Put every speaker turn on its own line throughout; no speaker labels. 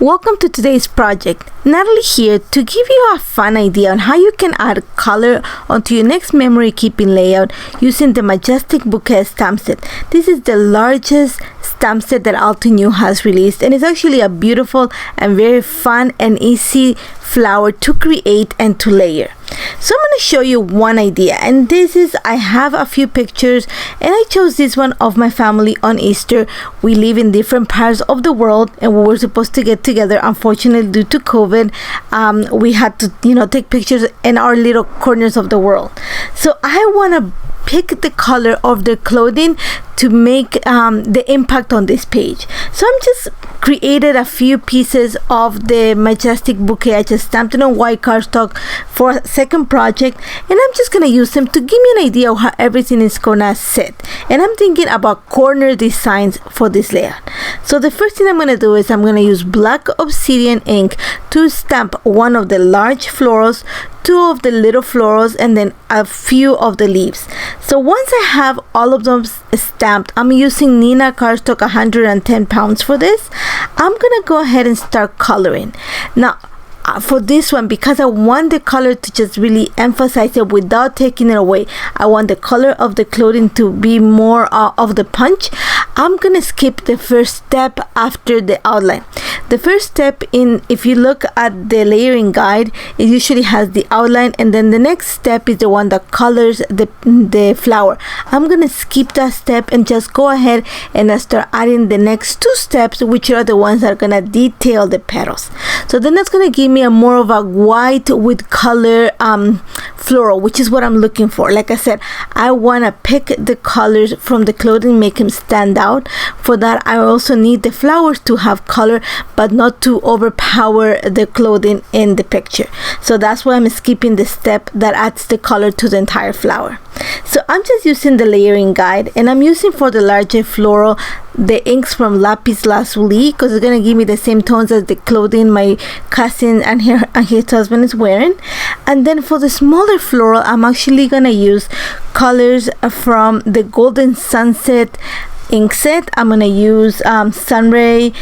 Welcome to today's project. Natalie here to give you a fun idea on how you can add color onto your next memory keeping layout using the Majestic Bouquet stamp set. This is the largest stamp set that Altenew has released, and it's actually a beautiful and very fun and easy flower to create and to layer. So I'm going to show you one idea, and this is, I have a few pictures and I chose this one of my family on Easter. We live in different parts of the world and we were supposed to get together. Unfortunately, due to COVID, we had to take pictures in our little corners of the world. So I want to pick the color of the clothing to make the impact on this page. So I'm just created a few pieces of the Majestic Bouquet. I just stamped it on white cardstock for a second project, and I'm just gonna use them to give me an idea of how everything is gonna sit. And I'm thinking about corner designs for this layout. So the first thing I'm gonna do is I'm gonna use black obsidian ink to stamp one of the large florals, two of the little florals, and then a few of the leaves. So once I have all of them stamped, I'm using Nina cardstock 110 pounds for this. I'm gonna go ahead and start coloring. Now for this one, because I want the color to just really emphasize it without taking it away, I want the color of the clothing to be more of the punch, I'm gonna skip the first step after the outline. The first step, if you look at the layering guide, it usually has the outline, and then the next step is the one that colors the flower. I'm gonna skip that step and just go ahead and start adding the next two steps, which are the ones that are gonna detail the petals. So then that's gonna give me a more of a white with color floral, which is what I'm looking for. Like I said, I want to pick the colors from the clothing, make them stand out. For that, I also need the flowers to have color, but not to overpower the clothing in the picture. So that's why I'm skipping the step that adds the color to the entire flower. So I'm just using the layering guide, and I'm using for the larger floral the inks from Lapis Lazuli, because it's going to give me the same tones as the clothing my cousin and his husband is wearing. And then for the smaller floral, I'm actually going to use colors from the Golden Sunset ink set. I'm going to use Sunray,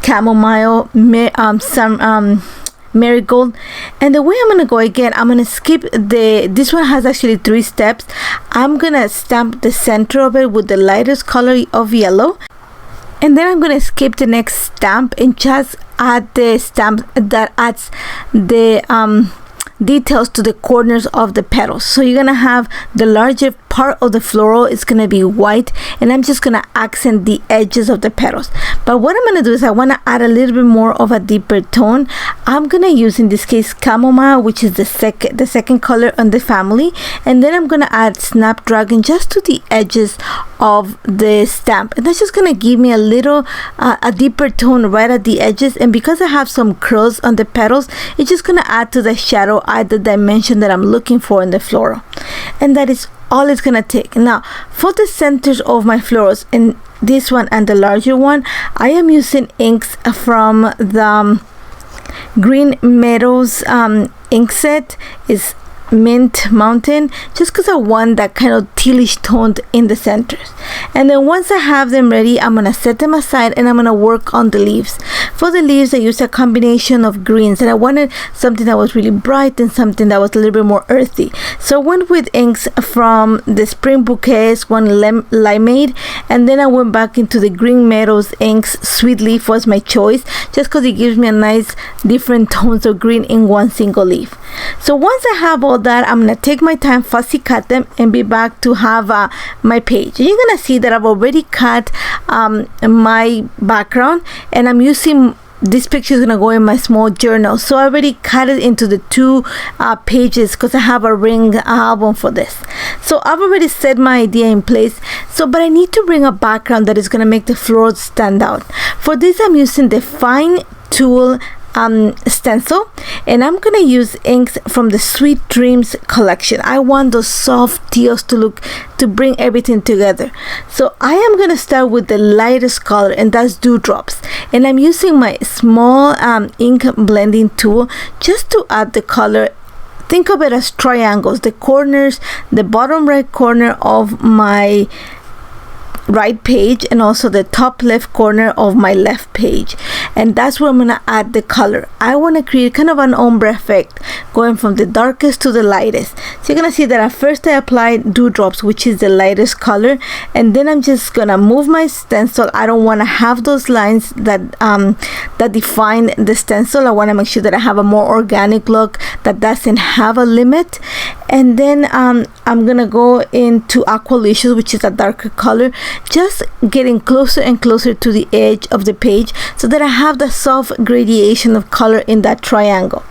Chamomile, Marigold. And the way I'm gonna go again, I'm gonna skip this one has actually 3 steps. I'm gonna stamp the center of it with the lightest color of yellow, and then I'm gonna skip the next stamp and just add the stamp that adds the details to the corners of the petals. So you're gonna have the larger part of the floral is gonna be white, and I'm just gonna accent the edges of the petals. But what I'm gonna do is I want to add a little bit more of a deeper tone. I'm gonna use, in this case, Chamomile, which is the second color on the family, and then I'm gonna add Snapdragon just to the edges of the stamp, and that's just gonna give me a little a deeper tone right at the edges. And because I have some curls on the petals, it's just gonna add to the shadow, add the dimension that I'm looking for in the floral. And that is all it's gonna take. Now for the centers of my florals, in this one and the larger one, I am using inks from the Green Meadows ink set. Is Mint Mountain, just because I want that kind of tealish tone in the centers. And then once I have them ready, I'm gonna set them aside and I'm gonna work on the leaves. For the leaves, I used a combination of greens, and I wanted something that was really bright and something that was a little bit more earthy. So I went with inks from the Spring Bouquets, one Limeade, and then I went back into the Green Meadows inks. Sweet Leaf was my choice, just because it gives me a nice different tones of green in one single leaf. So once I have all that, I'm gonna take my time, fussy cut them, and be back to have my page. And you're gonna see that I've already cut my background, and I'm using this picture is gonna go in my small journal. So I already cut it into the 2 pages because I have a ring album for this. So I've already set my idea in place. But I need to bring a background that is gonna make the florals stand out. For this, I'm using the Fine Tool stencil, and I'm gonna use inks from the Sweet Dreams collection. I want those soft teals to bring everything together. So I am gonna start with the lightest color, and that's Dewdrops, and I'm using my small ink blending tool just to add the color. Think of it as triangles, the corners, the bottom right corner of my right page and also the top left corner of my left page. and that's where I'm gonna add the color. I want to create kind of an ombre effect, going from the darkest to the lightest. So you're gonna see that at first I applied dewdrops, which is the lightest color, and then I'm just gonna move my stencil. I don't want to have those lines that define the stencil. I want to make sure that I have a more organic look that doesn't have a limit. And then I'm gonna go into Aqualicious, which is a darker color, just getting closer and closer to the edge of the page so that I have the soft gradation of color in that triangle.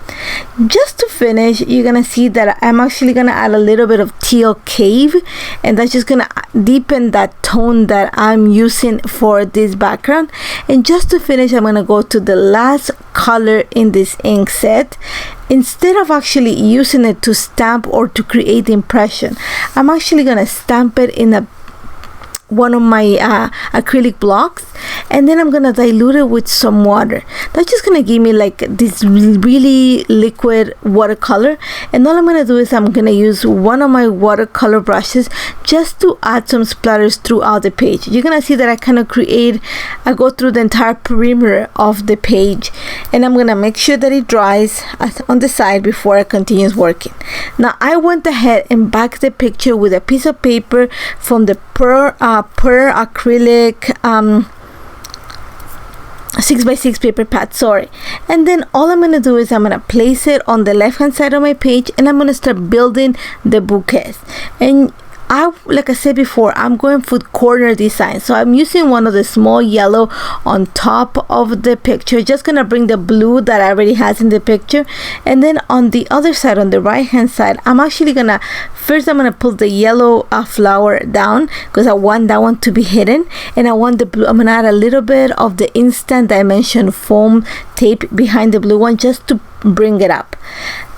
Just to finish, you're gonna see that I'm actually gonna add a little bit of teal cave, and that's just gonna deepen that tone that I'm using for this background. And just to finish, I'm gonna go to the last color in this ink set. Instead of actually using it to stamp or to create the impression, I'm actually gonna stamp it in one of my acrylic blocks, and then I'm gonna dilute it with some water. That's just gonna give me like this really liquid watercolor, and all I'm gonna do is I'm gonna use one of my watercolor brushes just to add some splatters throughout the page. You're gonna see that I go through the entire perimeter of the page, and I'm gonna make sure that it dries on the side before I continue working. Now I went ahead and backed the picture with a piece of paper from the per acrylic 6x6 paper pad, and then all I'm gonna do is I'm gonna place it on the left hand side of my page, and I'm gonna start building the bouquets. And like I said before, I'm going for corner design, so I'm using one of the small yellow on top of the picture, just gonna bring the blue that I already has in the picture. And then on the other side, on the right hand side, I'm actually gonna pull the yellow flower down because I want that one to be hidden, and I want the blue. I'm gonna add a little bit of the instant dimension foam tape behind the blue one just to bring it up.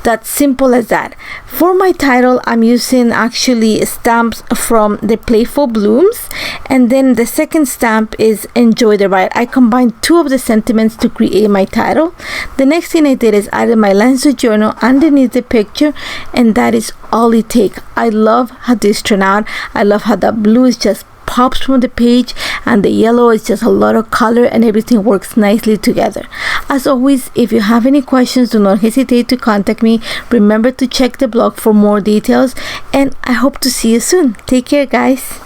That's simple as that. For my title, I'm using actually stamps from the Playful Blooms, and then the second stamp is Enjoy the Ride. I combined two of the sentiments to create my title. The next thing I did is added my lines to journal underneath the picture, and that is all it takes. I love how this turned out. I love how the blue is just pops from the page, and the yellow is just a lot of color, and everything works nicely together. As always, if you have any questions, do not hesitate to contact me. Remember to check the blog for more details, and I hope to see you soon. Take care, guys.